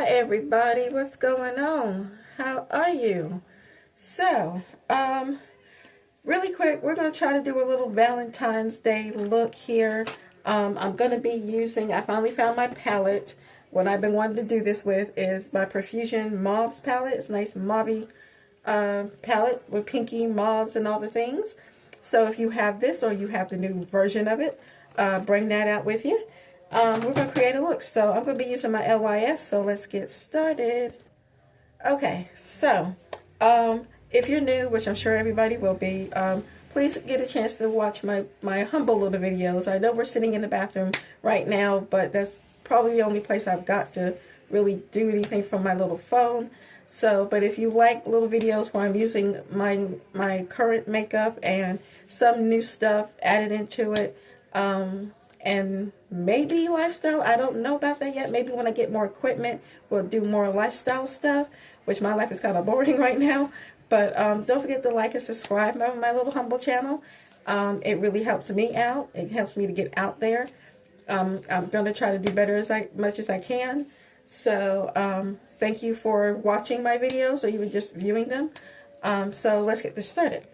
Hi everybody, what's going on? How are you? So, really quick, we're going to try to do a little Valentine's Day look here. I'm going to be using, I finally found my palette. What I've been wanting to do this with is my Profusion Mauves palette. It's a nice mauvey palette with pinky mauves and all the things. So if you have this or you have the new version of it, bring that out with you. We're going to create a look. So I'm going to be using my LYS, so let's get started. Okay, so if you're new, which I'm sure everybody will be, please get a chance to watch my humble little videos. I know we're sitting in the bathroom right now, but that's probably the only place I've got to really do anything from my little phone. So, but if you like little videos where I'm using my current makeup and some new stuff added into it, and maybe lifestyle, I don't know about that yet. Maybe when I get more equipment, we'll do more lifestyle stuff, which my life is kind of boring right now. But don't forget to like and subscribe to my little humble channel. It really helps me out. It helps me to get out there. I'm going to try to do better as much as I can. So thank you for watching my videos or even just viewing them. So let's get this started.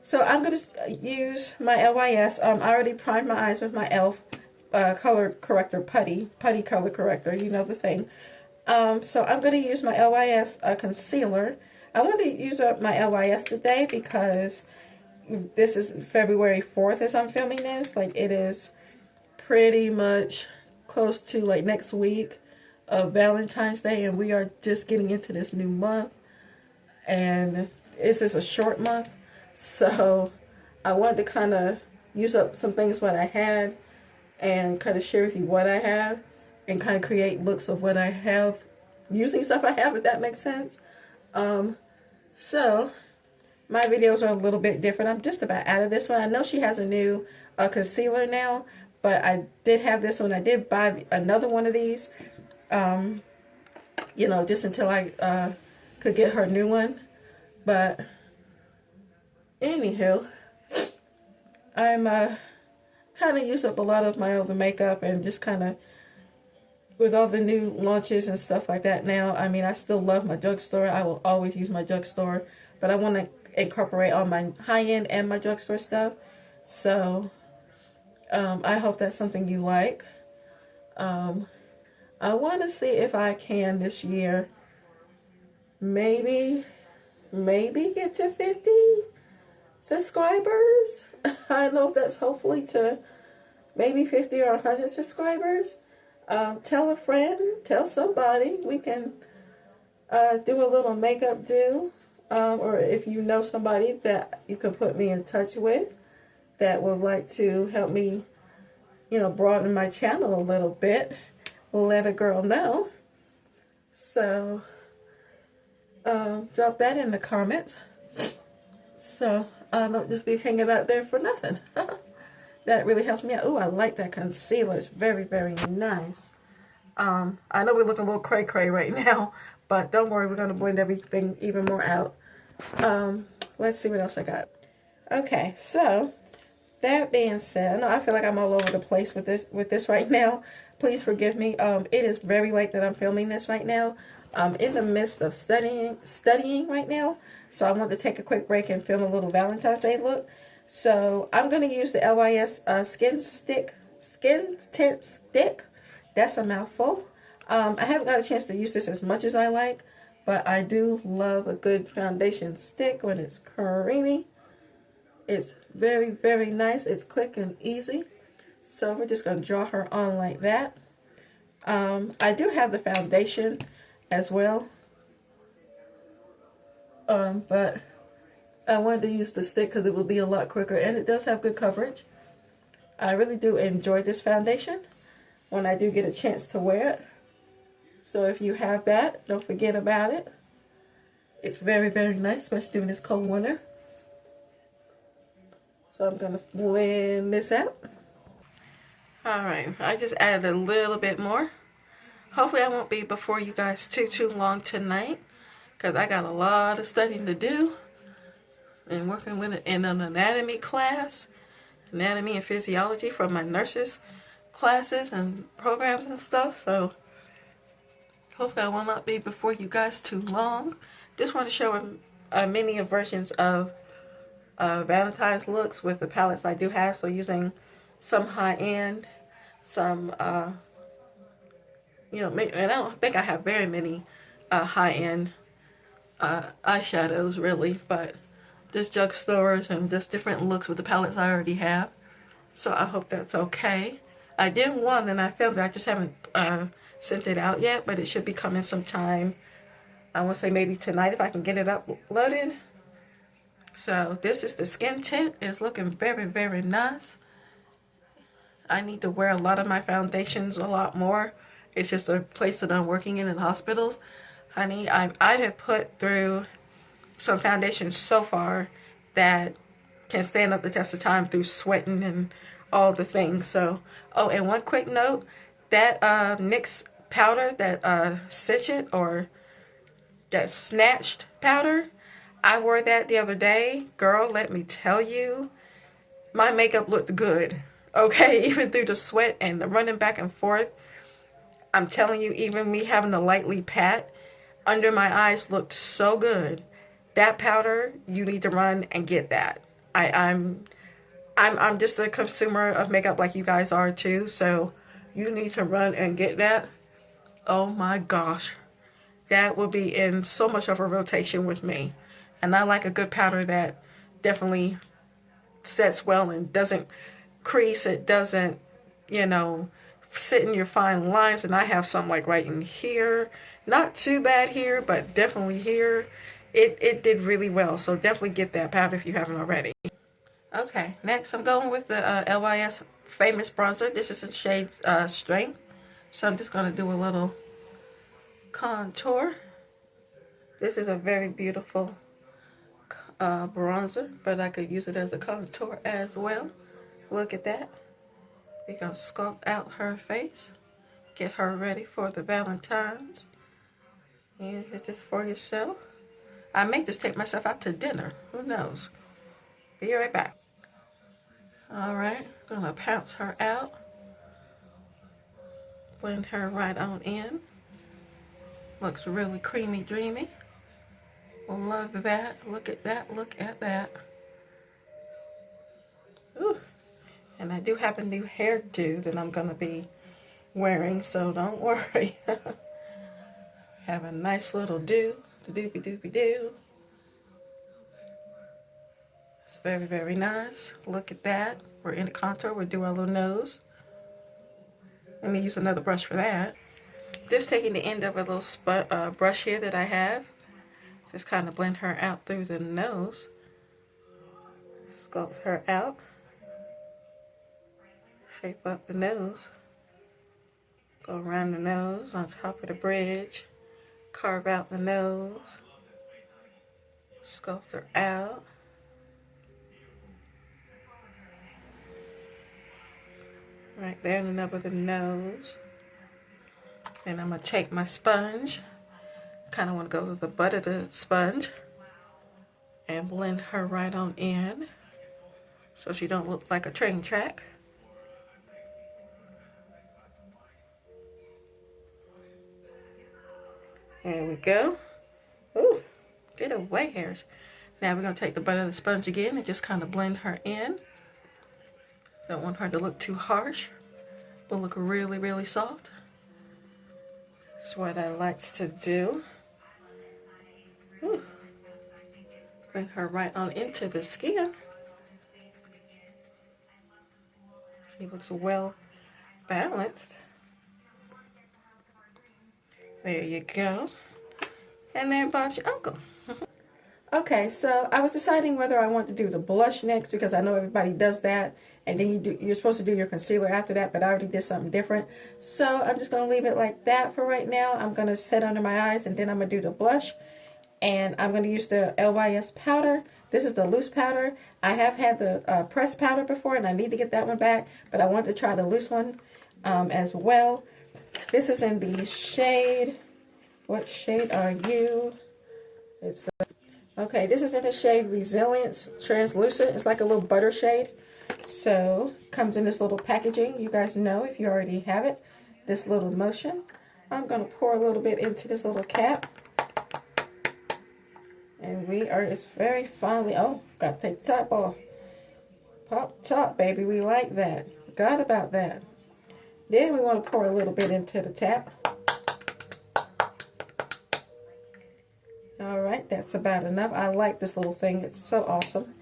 So I'm going to use my LYS. I already primed my eyes with my e.l.f. color corrector putty color corrector. You know the thing. So I'm going to use my LYS concealer. I want to use up my LYS today because this is February 4th as I'm filming this. Like, it is pretty much close to like next week of Valentine's Day, and we are just getting into this new month, and this is a short month. So I wanted to kind of use up some things what I had and kind of share with you what I have and kind of create looks of what I have using stuff I have, if that makes sense. So my videos are a little bit different. I'm just about out of this one. I know she has a new concealer now, but I did have this one. I did buy another one of these, you know, just until I could get her new one. But anywho, I'm kind of used up a lot of my other makeup and just kind of with all the new launches and stuff like that now. I mean, I still love my drugstore. I will always use my drugstore, but I want to incorporate all my high-end and my drugstore stuff. So I hope that's something you like. I want to see if I can this year maybe get to 50 subscribers. I don't know if that's hopefully to maybe 50 or 100 subscribers. Tell a friend, tell somebody. We can do a little makeup do, or if you know somebody that you can put me in touch with that would like to help me, you know, broaden my channel a little bit, let a girl know. So drop that in the comments. So I don't just be hanging out there for nothing. That really helps me out. Oh, I like that concealer. It's very, very nice. I know we look a little cray-cray right now, but don't worry, we're going to blend everything even more out. Let's see what else I got. Okay, so that being said, I know I feel like I'm all over the place with this right now. Please forgive me. It is very late that I'm filming this right now. I'm in the midst of studying right now, so I want to take a quick break and film a little Valentine's Day look. So I'm going to use the LYS skin tint stick. That's a mouthful. I haven't got a chance to use this as much as I like, but I do love a good foundation stick when it's creamy. It's very, very nice. It's quick and easy. So we're just going to draw her on like that. I do have the foundation as well, but I wanted to use the stick because it will be a lot quicker, and it does have good coverage. I really do enjoy this foundation when I do get a chance to wear it. So if you have that, don't forget about it. It's very, very nice, especially during this cold winter. So I'm going to blend this out. Alright, I just added a little bit more. Hopefully I won't be before you guys too long tonight, because I got a lot of studying to do and working with it in an anatomy class, anatomy and physiology for my nurses classes and programs and stuff. So Hopefully I will not be before you guys too long. Just want to show many versions of Valentine's looks with the palettes I do have. So using some high-end, some, you know, and I don't think I have very many high-end eyeshadows really, but just drugstores and just different looks with the palettes I already have. So I hope that's okay. I did one and I filmed it. I just haven't sent it out yet, but it should be coming sometime. I want to say maybe tonight if I can get it uploaded. So this is the skin tint. It's looking very, very nice. I need to wear a lot of my foundations a lot more. It's just a place that I'm working in hospitals. Honey, I have put through some foundations so far that can stand up the test of time through sweating and all the things. So, oh, and one quick note, that NYX powder, that Stitch It or that Snatched powder, I wore that the other day. Girl, let me tell you, my makeup looked good. Okay, even through the sweat and the running back and forth. I'm telling you, even me having to lightly pat under my eyes looked so good. That powder, you need to run and get that. I'm just a consumer of makeup like you guys are too, so you need to run and get that. Oh my gosh, that will be in so much of a rotation with me. And I like a good powder that definitely sets well and doesn't crease. It doesn't, you know, sit in your fine lines. And I have some like right in here. Not too bad here, but definitely here. It did really well. So definitely get that powder if you haven't already. Okay, next I'm going with the LYS Famous Bronzer. This is in shade Strength. So I'm just going to do a little contour. This is a very beautiful bronzer, but I could use it as a contour as well. Look at that. We're going to sculpt out her face. Get her ready for the Valentines. And hit this for yourself. I may just take myself out to dinner. Who knows? Be right back. Alright, gonna pounce her out. Blend her right on in. Looks really creamy dreamy. Love that. Look at that. Look at that. Ooh. And I do have a new hairdo that I'm gonna be wearing, so don't worry. Have a nice little do. Doopy doopy doo. It's very, very nice. Look at that. We're in the contour. We'll do our little nose. Let me use another brush for that. Just taking the end of a little brush here that I have. Just kind of blend her out through the nose. Sculpt her out. Shape up the nose. Go around the nose on top of the bridge. Carve out the nose. Sculpt her out. Right there in the nub of the nose. And I'm going to take my sponge. Kind of want to go to the butt of the sponge. And blend her right on in. So she don't look like a train track. There we go. Ooh, get away hairs. Now we're going to take the butt of the sponge again and just kind of blend her in. Don't want her to look too harsh, but look really, really soft. That's what I like to do. Ooh. Bring her right on into the skin. She looks well balanced. There you go. And there about your uncle. Okay, so I was deciding whether I want to do the blush next because I know everybody does that. And then you're supposed to do your concealer after that, but I already did something different. So I'm just going to leave it like that for right now. I'm going to set under my eyes and then I'm going to do the blush. And I'm going to use the LYS powder. This is the loose powder. I have had the pressed powder before and I need to get that one back. But I want to try the loose one as well. This is in the shade. What shade are you? It's okay, this is in the shade Resilience Translucent. It's like a little butter shade. So, comes in this little packaging. You guys know if you already have it. This little motion. I'm going to pour a little bit into this little cap. And it's very finely, oh, got to take the top off. Pop top, baby, we like that. Forgot about that. Then we want to pour a little bit into the tap. All right, that's about enough. I like this little thing. It's so awesome.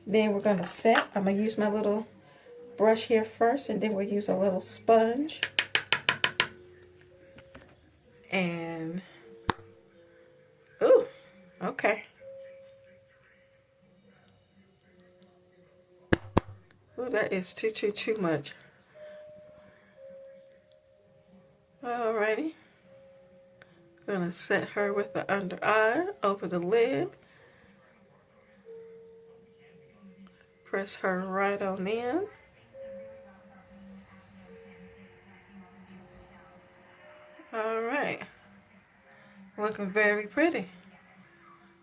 Then we're going to set. I'm going to use my little brush here first, and then we'll use a little sponge. And, ooh, okay. Ooh, that is too much. Alrighty. Gonna set her with the under eye over the lid. Press her right on in. Alright. Looking very pretty.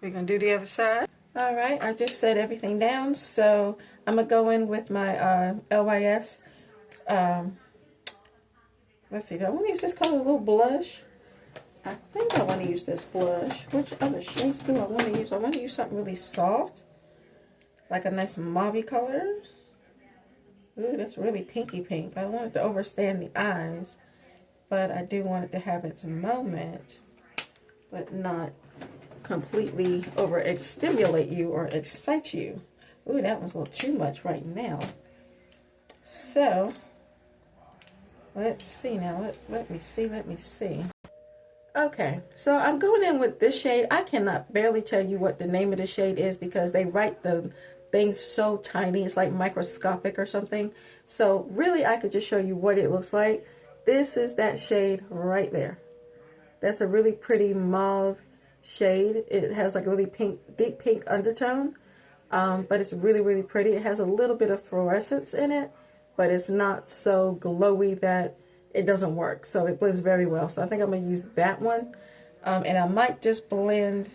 We're gonna do the other side. Alright, I just set everything down, so I'm gonna go in with my LYS. Let's see, do I want to use this color, a little blush? I think I want to use this blush. Which other shades do I want to use? I want to use something really soft, like a nice mauve color. Ooh, that's really pinky pink. I don't want it to overstand the eyes, but I do want it to have its moment, but not completely stimulate you or excite you. Ooh, that one's a little too much right now. So, let's see now. Let me see. Okay, so I'm going in with this shade. I cannot barely tell you what the name of the shade is because they write the things so tiny. It's like microscopic or something. So really, I could just show you what it looks like. This is that shade right there. That's a really pretty mauve shade. It has like a really deep pink undertone, but it's really pretty. It has a little bit of fluorescence in it, but it's not so glowy that it doesn't work. So it blends very well. So I think I'm going to use that one. And I might just blend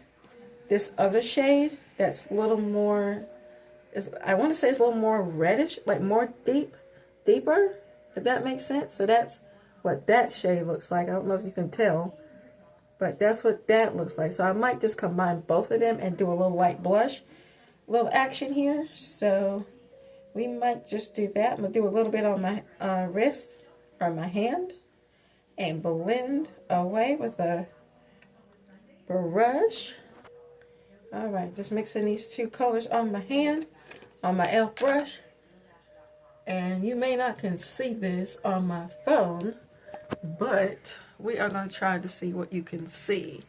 this other shade that's a little more, I want to say it's a little more reddish, like more deeper, if that makes sense. So that's what that shade looks like. I don't know if you can tell, but that's what that looks like. So I might just combine both of them and do a little light blush, little action here. So we might just do that. I'm going to do a little bit on my wrist or my hand and blend away with a brush. All right, just mixing these two colors on my hand, on my e.l.f. brush. And you may not can see this on my phone, but we are going to try to see what you can see.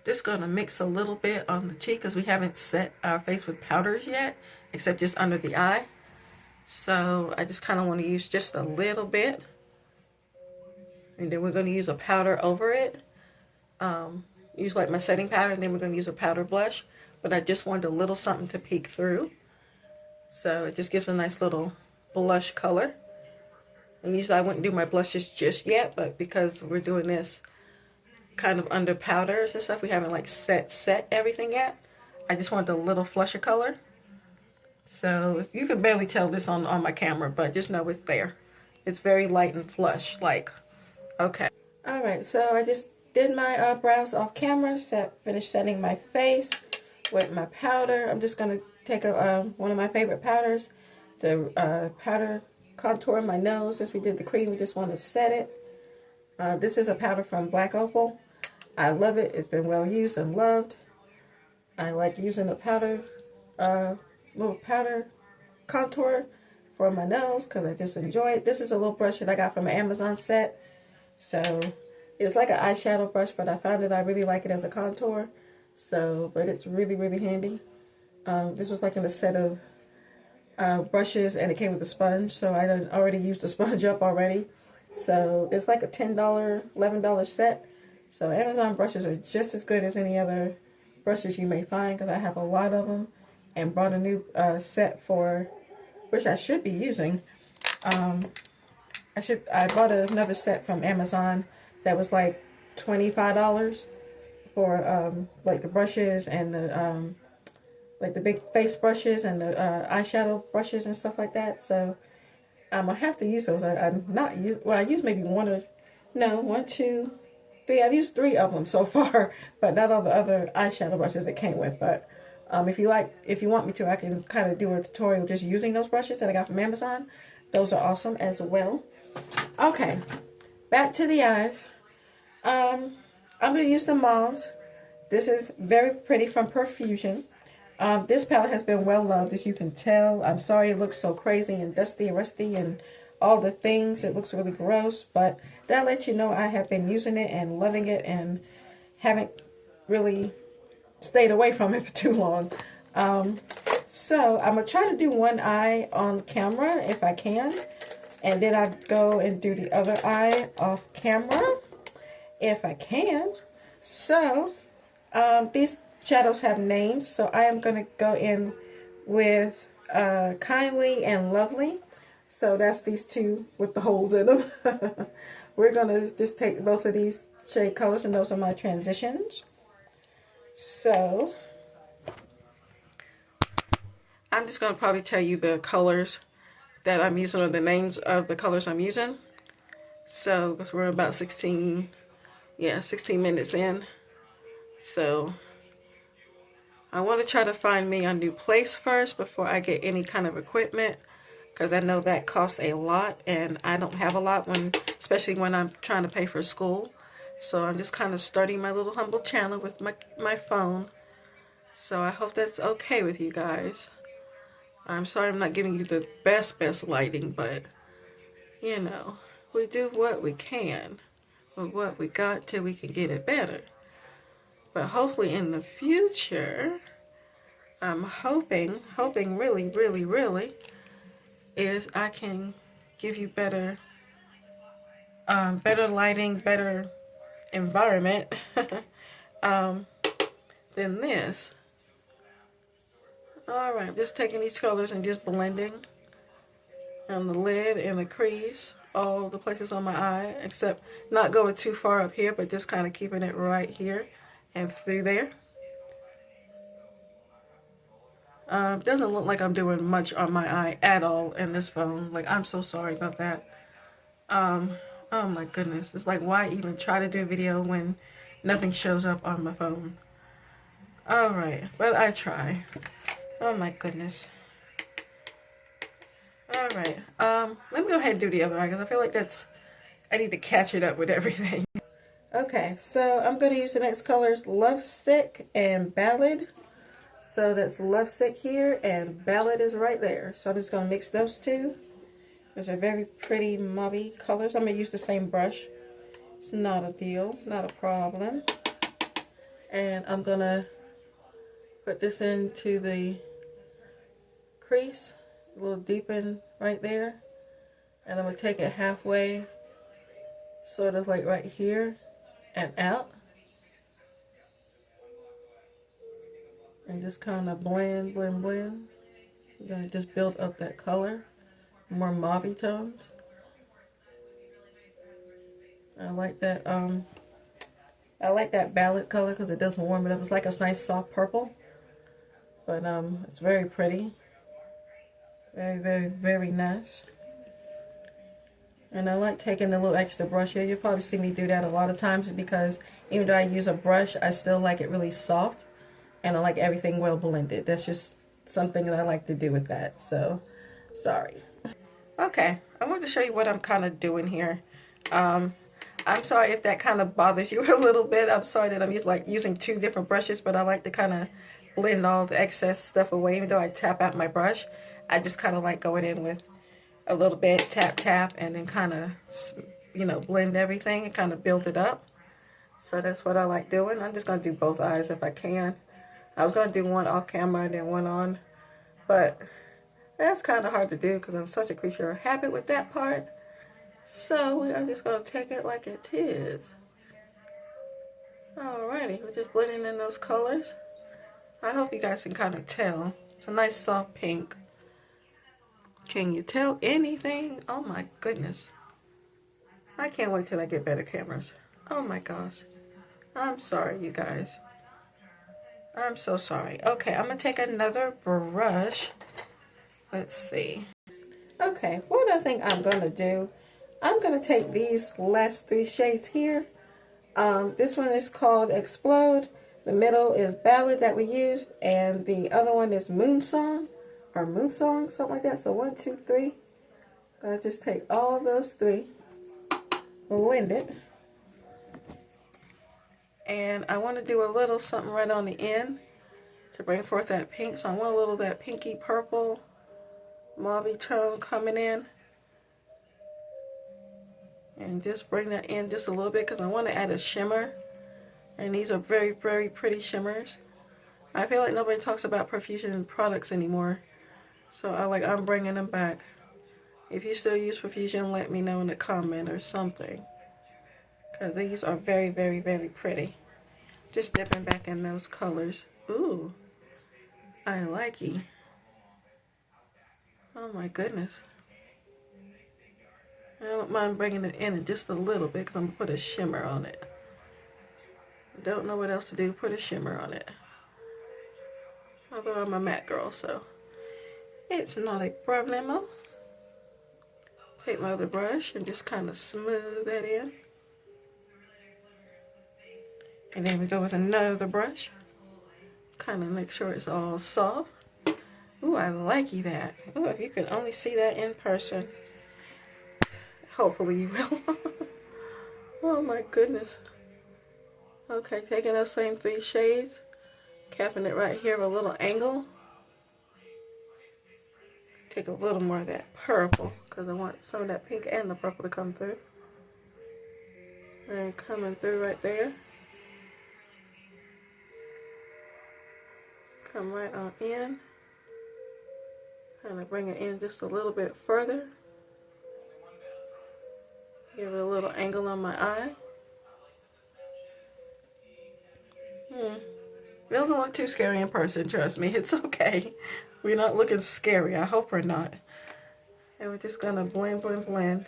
Just going to mix a little bit on the cheek because we haven't set our face with powders yet, except just under the eye. So I just kind of want to use just a little bit. And then we're going to use a powder over it. Use like my setting powder, and then we're going to use a powder blush. But I just wanted a little something to peek through. So it just gives a nice little blush color. And usually I wouldn't do my blushes just yet, but because we're doing this kind of under powders and stuff, we haven't like set everything yet. I just wanted a little flusher color. So you can barely tell this on my camera, but just know it's there. It's very light and flush, like. Okay. Alright, so I just did my brows off camera, finished setting my face with my powder. I'm just going to take one of my favorite powders, the powder contour my nose. Since we did the cream, we just want to set it. This is a powder from Black Opal. I love it. It's been well used and loved. I like using the powder, little powder contour for my nose because I just enjoy it. This is a little brush that I got from an Amazon set. So it's like an eyeshadow brush, but I found that I really like it as a contour. So, but it's really handy. This was like in a set of brushes, and it came with a sponge. So I done already used the sponge up already. So it's like a $10, $11 set. So Amazon brushes are just as good as any other brushes you may find because I have a lot of them, and brought a new set for, which I should be using. I bought another set from Amazon that was like $25 for like the brushes and the like the big face brushes and the eyeshadow brushes and stuff like that. So I have to use those. I'm not use. Well, I use maybe one, two. three. I've used 3 of them so far, but not all the other eyeshadow brushes it came with. But if you want me to, I can kind of do a tutorial just using those brushes that I got from Amazon. Those are awesome as well. Okay, back to the eyes. I'm going to use the mauves. This is very pretty from Profusion. This palette has been well loved, as you can tell. I'm sorry it looks so crazy and dusty and rusty and all the things. It looks really gross, but that lets you know I have been using it and loving it and haven't really stayed away from it for too long. So I'm going to try to do one eye on camera if I can. And then I go and do the other eye off camera if I can. So these shadows have names. So I am going to go in with Kindly and Lovely. So that's these 2 with the holes in them. We're going to just take both of these shade colors, and those are my transitions. So I'm just going to probably tell you the colors that I'm using, or the names of the colors I'm using. So, because we're about 16 minutes in. So I want to try to find me a new place first before I get any kind of equipment, because I know that costs a lot, and I don't have a lot, especially when I'm trying to pay for school. So I'm just kind of starting my little humble channel with my phone. So I hope that's okay with you guys. I'm sorry I'm not giving you the best lighting, but you know, we do what we can with what we got till we can get it better. But hopefully in the future, I'm hoping really, really, really, is I can give you better lighting, better environment than this. Alright, just taking these colors and just blending on the lid and the crease, all the places on my eye, except not going too far up here, but just kind of keeping it right here and through there. Doesn't look like I'm doing much on my eye at all in this phone. Like, I'm so sorry about that. Oh my goodness. It's like, why even try to do a video when nothing shows up on my phone? Alright, but I try. Oh my goodness. Alright, let me go ahead and do the other eye, because I feel like I need to catch it up with everything. Okay, so I'm going to use the next colors, Lovesick and Ballad. So that's Lovesick here, and Ballad is right there. So I'm just going to mix those 2. Those are very pretty mauve colors. I'm going to use the same brush. It's not a deal, not a problem. And I'm going to put this into the crease, a little deepen right there, and I'm going to take it halfway, sort of like right here and out, and just kind of blend. I'm going to just build up that color, more mauve tones. I like that Ballad color because it does warm it up. It's like a nice soft purple, but it's very pretty. Very, very, very nice. And I like taking a little extra brush here. You'll probably see me do that a lot of times, because even though I use a brush, I still like it really soft. And I like everything well blended. That's just something that I like to do with that. So, sorry. Okay, I want to show you what I'm kind of doing here. I'm sorry if that kind of bothers you a little bit. I'm sorry that I'm using 2 different brushes, but I like to kind of blend all the excess stuff away. Even though I tap out my brush, I just kind of like going in with a little bit, tap, tap, and then kind of, you know, blend everything and kind of build it up. So that's what I like doing. I'm just going to do both eyes if I can. I was going to do one off camera and then one on, but that's kind of hard to do because I'm such a creature of habit with that part. So I'm just going to take it like it is. Alrighty, we're just blending in those colors. I hope you guys can kind of tell. It's a nice soft pink. Can you tell anything? Oh my goodness. I can't wait till I get better cameras. Oh my gosh. I'm sorry, you guys. I'm so sorry. Okay, I'm going to take another brush. Let's see. Okay, what I think I'm going to do, I'm going to take these last 3 shades here. This one is called Explode. The middle is Ballad that we used, and the other one is Moon Song, or Moon Song, something like that. So 1, 2, 3. I'll just take all those three, blend it, and I want to do a little something right on the end to bring forth that pink. So I want a little of that pinky purple, mauve tone coming in, and just bring that in just a little bit because I want to add a shimmer. And these are very, very pretty shimmers. I feel like nobody talks about Profusion products anymore, so I'm bringing them back. If you still use Profusion, let me know in the comment or something, because these are very, very, very pretty. Just dipping back in those colors. Ooh, I like it. Oh my goodness. I don't mind bringing it in just a little bit because I'm going to put a shimmer on it. Don't know what else to do. Put a shimmer on it. Although I'm a matte girl, so it's not a problemo. Take my other brush and just kind of smooth that in. And then we go with another brush. Kind of make sure it's all soft. Ooh, I like that. Ooh, if you could only see that in person. Hopefully you will. Oh my goodness. Okay, taking those same 3 shades, capping it right here with a little angle. Take a little more of that purple because I want some of that pink and the purple to come through. And coming through right there. Come right on in. Kind of bring it in just a little bit further. Give it a little angle on my eye. It doesn't look too scary in person, trust me. It's okay. We're not looking scary. I hope we're not. And we're just going to blend, blend, blend.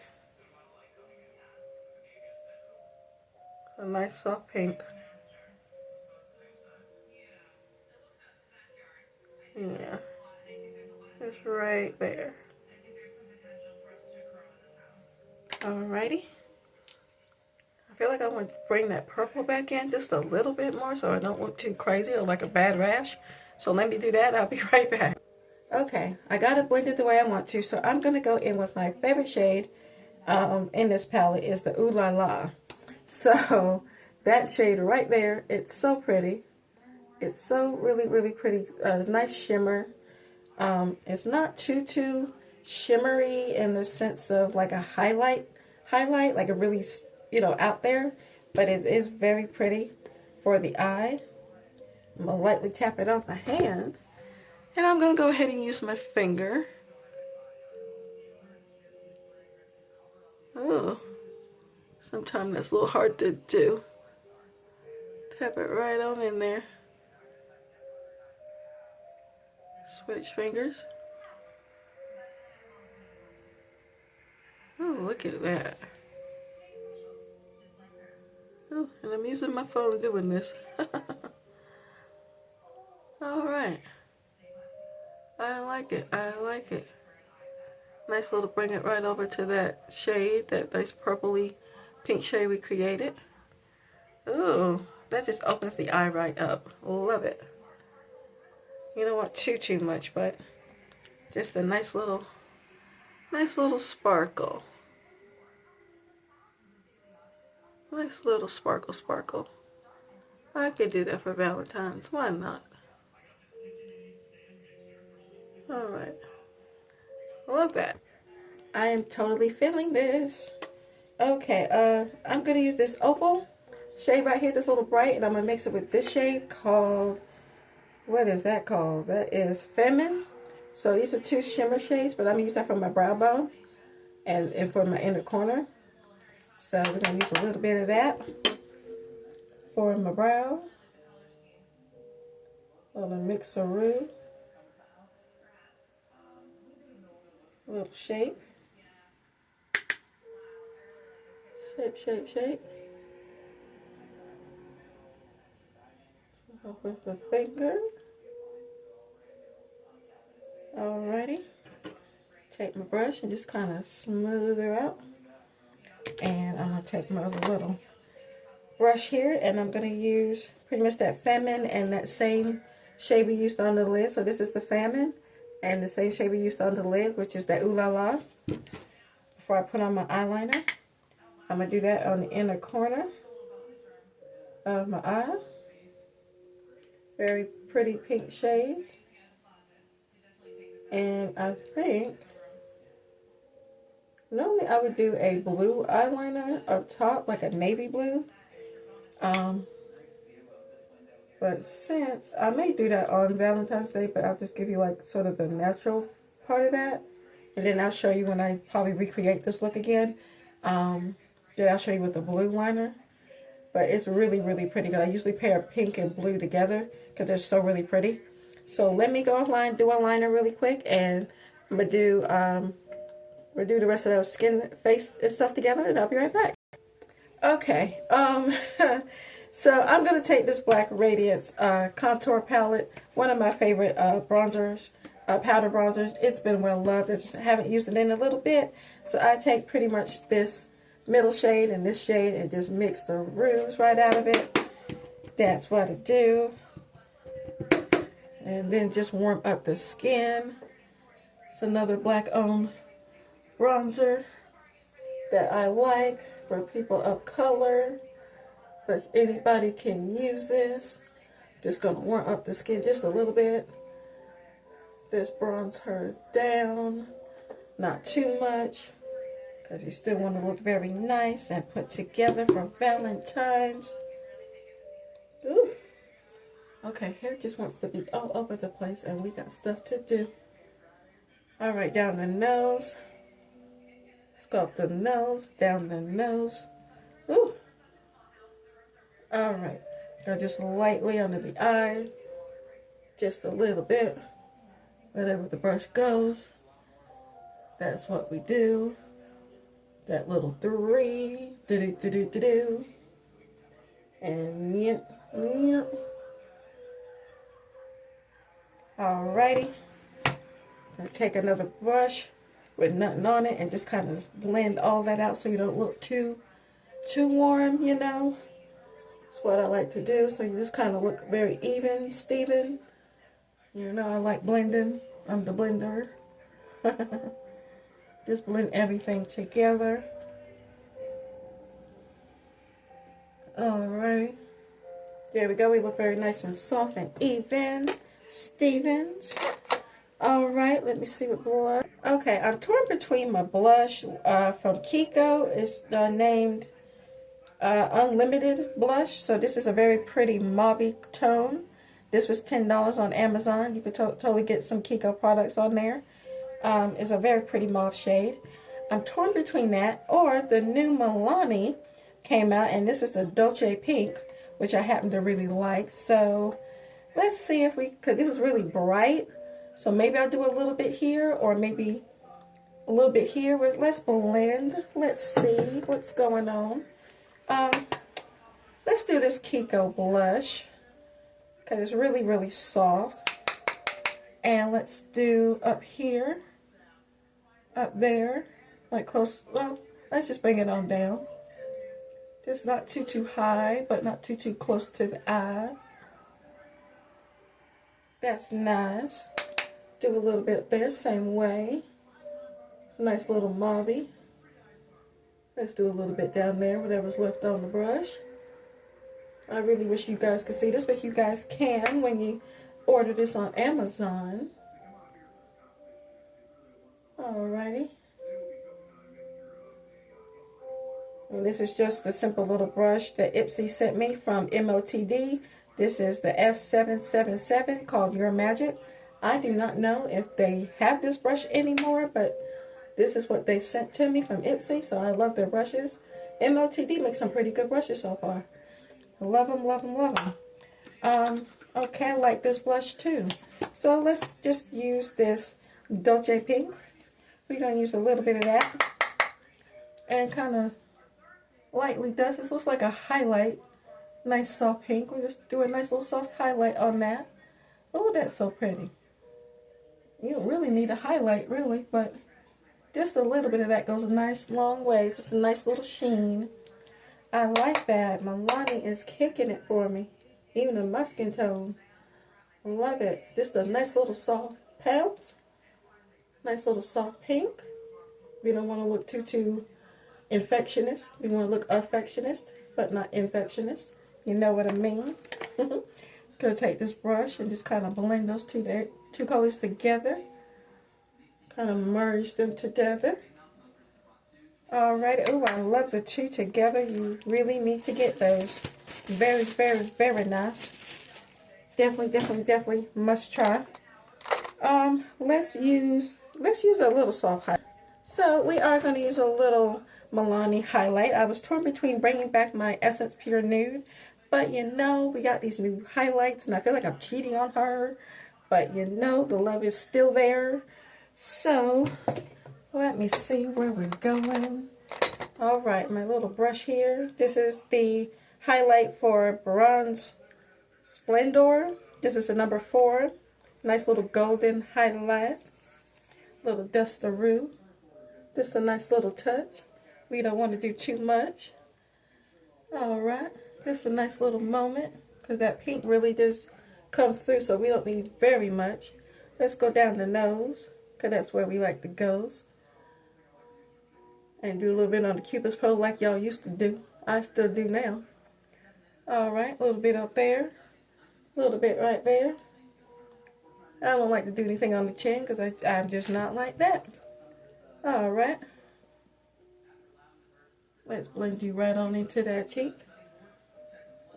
A nice soft pink. Yeah. Just right there. Alrighty. I feel like I want to bring that purple back in just a little bit more so I don't look too crazy or like a bad rash. So let me do that. I'll be right back. Okay, I got it blended the way I want to, so I'm going to go in with my favorite shade in this palette is the Ooh La La. So that shade right there, it's so pretty. It's so really, really pretty. Nice shimmer. It's not too shimmery in the sense of like a highlight, like a really, out there, but it is very pretty for the eye. I'm going to lightly tap it on the hand, and I'm going to go ahead and use my finger. Oh, sometimes that's a little hard to do. Tap it right on in there. Switch fingers. Oh, look at that. Oh, and I'm using my phone doing this. Alright. I like it. I like it. Nice little bring it right over to that shade, that nice purpley pink shade we created. Ooh, that just opens the eye right up. Love it. You don't want too much, but just a nice little sparkle. Nice little sparkle. I could do that for Valentine's. Why not? Alright. Love that. I am totally feeling this. Okay, I'm going to use this opal shade right here, this little bright, and I'm going to mix it with this shade called, what is that called? That is Feminine. So these are 2 shimmer shades, but I'm going to use that for my brow bone and for my inner corner. So we're going to use a little bit of that for my brow. A little mixaroo. A little shape. Shape. With the finger. Alrighty. Take my brush and just kind of smooth her out. And I'm going to take my other little brush here, and I'm going to use pretty much that Famine and that same shade we used on the lid. So this is the Famine and the same shade we used on the lid, which is that Ooh La La. Before I put on my eyeliner, I'm going to do that on the inner corner of my eye. Very pretty pink shades. And I think normally I would do a blue eyeliner up top, like a navy blue. But since I may do that on Valentine's Day, but I'll just give you like sort of the natural part of that. And then I'll show you when I probably recreate this look again. Then I'll show you with the blue liner. But it's really, really pretty because I usually pair pink and blue together because they're so really pretty. So let me go offline, do a liner really quick, and I'm going to do, we'll do the rest of the skin, face, and stuff together, and I'll be right back. Okay, so I'm going to take this Black Radiance contour palette, one of my favorite bronzers, powder bronzers. It's been well loved. I just haven't used it in a little bit. So I take pretty much this middle shade and this shade and just mix the rouge right out of it. That's what I do. And then just warm up the skin. It's another black owned bronzer that I like for people of color. But anybody can use this. Just going to warm up the skin just a little bit. Just bronze her down. Not too much. Because you still want to look very nice and put together for Valentine's. Ooh. Okay, hair just wants to be all over the place and we got stuff to do. Alright, down the nose. Sculpt the nose, down the nose. Ooh. Alright, go just lightly under the eye. Just a little bit. Wherever the brush goes. That's what we do. That little 3. Do-do-do-do-do-do. And yep, yep. Alrighty. I'm going to take another brush with nothing on it and just kind of blend all that out so you don't look too warm, you know. That's what I like to do. So you just kind of look very even, Steven. You know, I like blending. I'm the blender. Just blend everything together. Alright. There we go. We look very nice and soft and even. Stevens. Alright, let me see what blush. Okay, I'm torn between my blush from Kiko. It's named Unlimited Blush. So this is a very pretty mauve tone. This was $10 on Amazon. You could totally get some Kiko products on there. It's a very pretty mauve shade. I'm torn between that or the new Milani came out, and this is the Dolce Pink, which I happen to really like. So let's see if we could. This is really bright, so maybe I'll do a little bit here or maybe a little bit here. Let's blend. Let's see what's going on. Let's do this Kiko blush because it's really, really soft. And let's do up here, up there, like close. Well, let's just bring it on down. Just not too high, but not too close to the eye. That's nice. Do a little bit there, same way. Nice little mauve. Let's do a little bit down there, whatever's left on the brush. I really wish you guys could see this, but you guys can when you order this on Amazon. Alrighty. And this is just the simple little brush that Ipsy sent me from MOTD. This is the F777 called Your Magic. I do not know if they have this brush anymore, but this is what they sent to me from Ipsy, so I love their brushes. MOTD makes some pretty good brushes so far. Love them, love them, love them. Okay, I like this blush too. So let's just use this Dolce Pink. We're going to use a little bit of that and kind of lightly dust. This looks like a highlight. Nice soft pink. We'll just do a nice little soft highlight on that. Oh, that's so pretty. You don't really need a highlight, really, but just a little bit of that goes a nice long way. Just a nice little sheen. I like that. Milani is kicking it for me. Even a muskin tone. Love it. Just a nice little soft pounce. Nice little soft pink. We don't want to look too infectionist. We want to look affectionist, but not infectionist. You know what I mean? Gonna take this brush and just kind of blend those two colors together. Kind of merge them together. Alright. Oh, I love the two together. You really need to get those. Very, very, very nice. Definitely must try. Let's use a little soft highlight. So we are going to use a little Milani highlight. I was torn between bringing back my Essence Pure Nude, but you know, we got these new highlights and I feel like I'm cheating on her, but you know, the love is still there. So let me see where we're going. All right, my little brush here. This is the highlight for Bronze Splendor. This is the number 4. Nice little golden highlight. Little dustaroo. Just a nice little touch. We don't want to do too much. Alright. Just a nice little moment. Because that pink really does come through. So we don't need very much. Let's go down the nose. Because that's where we like to go. And do a little bit on the Cupid's pole like y'all used to do. I still do now. Alright. A little bit up there. A little bit right there. I don't like to do anything on the chin because I'm just not like that. Alright. Let's blend you right on into that cheek.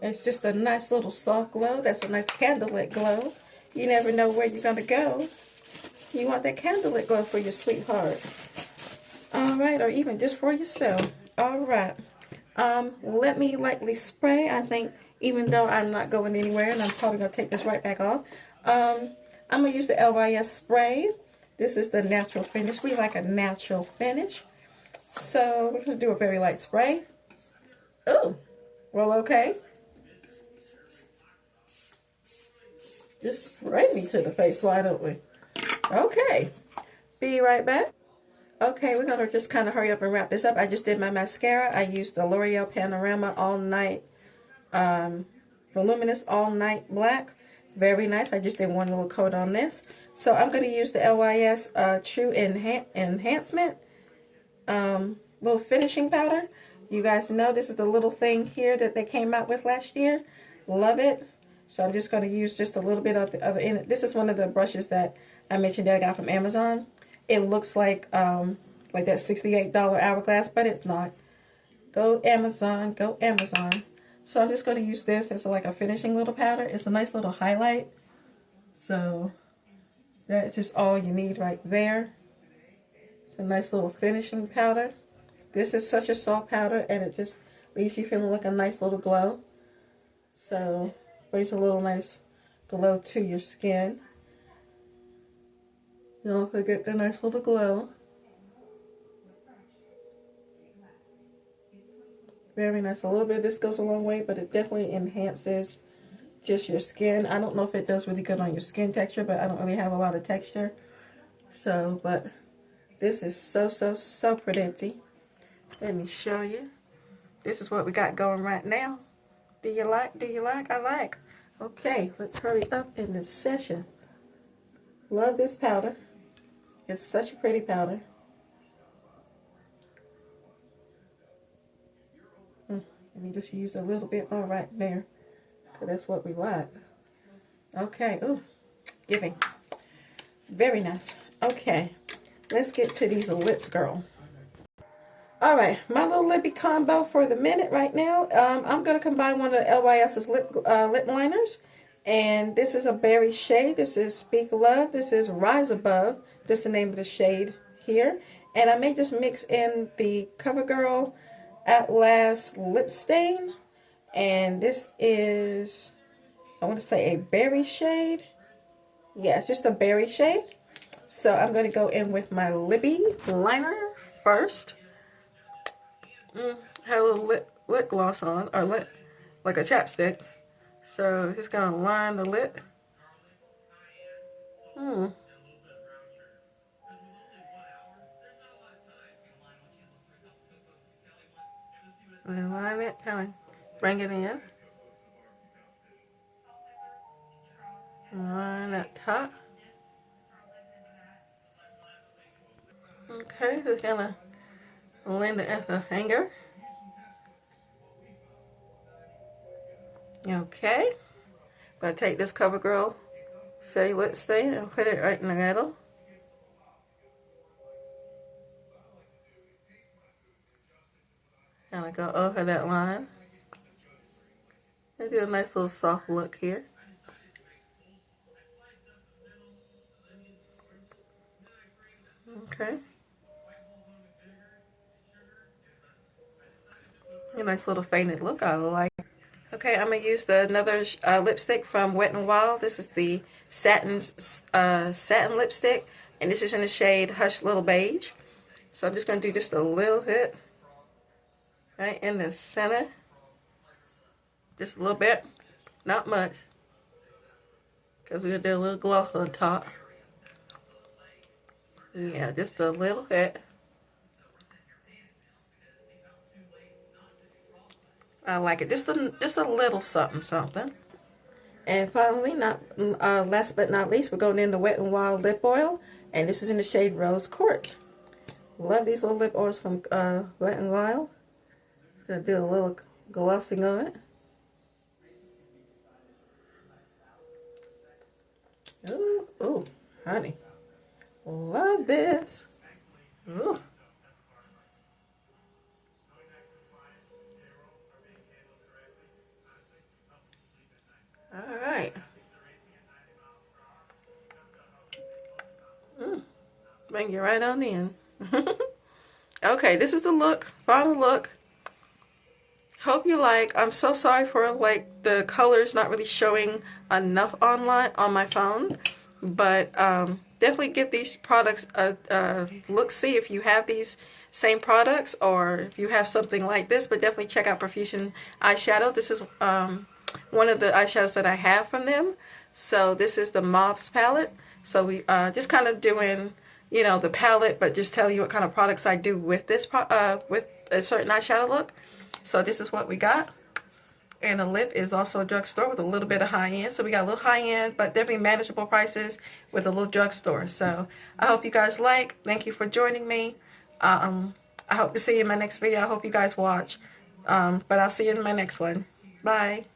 It's just a nice little soft glow. That's a nice candlelit glow. You never know where you're going to go. You want that candlelit glow for your sweetheart. Alright, or even just for yourself. Alright. Let me lightly spray. I think even though I'm not going anywhere, and I'm probably going to take this right back off. I'm going to use the LYS spray. This is the natural finish. We like a natural finish. So we're going to do a very light spray. Oh, well, okay. Just spray me to the face, why don't we? Okay. Be right back. Okay, we're going to just kind of hurry up and wrap this up. I just did my mascara. I used the L'Oreal Panorama All Night Voluminous All Night Black. Very nice. I just did one little coat on this. So I'm going to use the LYS True Enhancement little finishing powder. You guys know this is the little thing here that they came out with last year. Love it. So I'm just going to use just a little bit of the other in it. This is one of the brushes that I mentioned that I got from Amazon. It looks like that $68 hourglass, but it's not. Go Amazon, go Amazon. So I'm just going to use this as like a finishing little powder. It's a nice little highlight. So that's just all you need right there. It's a nice little finishing powder. This is such a soft powder and it just leaves you feeling like a nice little glow. So brings a little nice glow to your skin. Don't forget the nice little glow. Very nice. A little bit of this goes a long way, but it definitely enhances just your skin. I don't know if it does really good on your skin texture, but I don't really have a lot of texture. So, but this is so pretty. Let me show you. This is what we got going right now. Do you like? Do you like? I like. Okay, let's hurry up in this session. Love this powder. It's such a pretty powder. Let me just use a little bit more right there, because that's what we like. Okay, ooh, giving. Very nice. Okay, let's get to these lips, girl. All right, my little lippy combo for the minute right now. I'm going to combine one of the LYS's lip liners. And this is a berry shade. This is Speak Love. This is Rise Above. This is the name of the shade here. And I may just mix in the CoverGirl At Last Lip Stain. And this is, I want to say a berry shade. Yeah, it's just a berry shade. So I'm going to go in with my lippy liner first. Have a little lip gloss on, or lip, like a chapstick. So just gonna line the lip. Line it, kind of bring it in. Line that top. Okay, just gonna blend it at the hanger. Okay. I'm gonna take this CoverGirl celluloid stain and put it right in the middle. Kind of go over that line. And do a nice little soft look here. Okay. A nice little faded look I like. Okay, I'm going to use another lipstick from Wet n Wild. This is the satin lipstick. And this is in the shade Hush Little Beige. So I'm just going to do just a little bit. Right in the center. Just a little bit. Not much. Because we're going to do a little gloss on top. Yeah, just a little bit. I like it. Just a little something, something. And finally, last but not least, we're going in the Wet n Wild lip oil. And this is in the shade Rose Quartz. Love these little lip oils from Wet n Wild. Gonna do a little glossing on it. Ooh, ooh, honey. Love this. Ooh. Alright. Bring it right on in. Okay, this is the look. Final look. Hope you like. I'm so sorry for like the colors not really showing enough online on my phone, but definitely give these products a look. See if you have these same products or if you have something like this. But definitely check out Profusion eyeshadow. This is one of the eyeshadows that I have from them. So this is the Mauves palette. So we just kind of doing, you know, the palette, but just telling you what kind of products I do with this with a certain eyeshadow look. So this is what we got. And the lip is also a drugstore with a little bit of high-end. So we got a little high-end, but definitely manageable prices with a little drugstore. So I hope you guys like. Thank you for joining me. I hope to see you in my next video. I hope you guys watch. But I'll see you in my next one. Bye.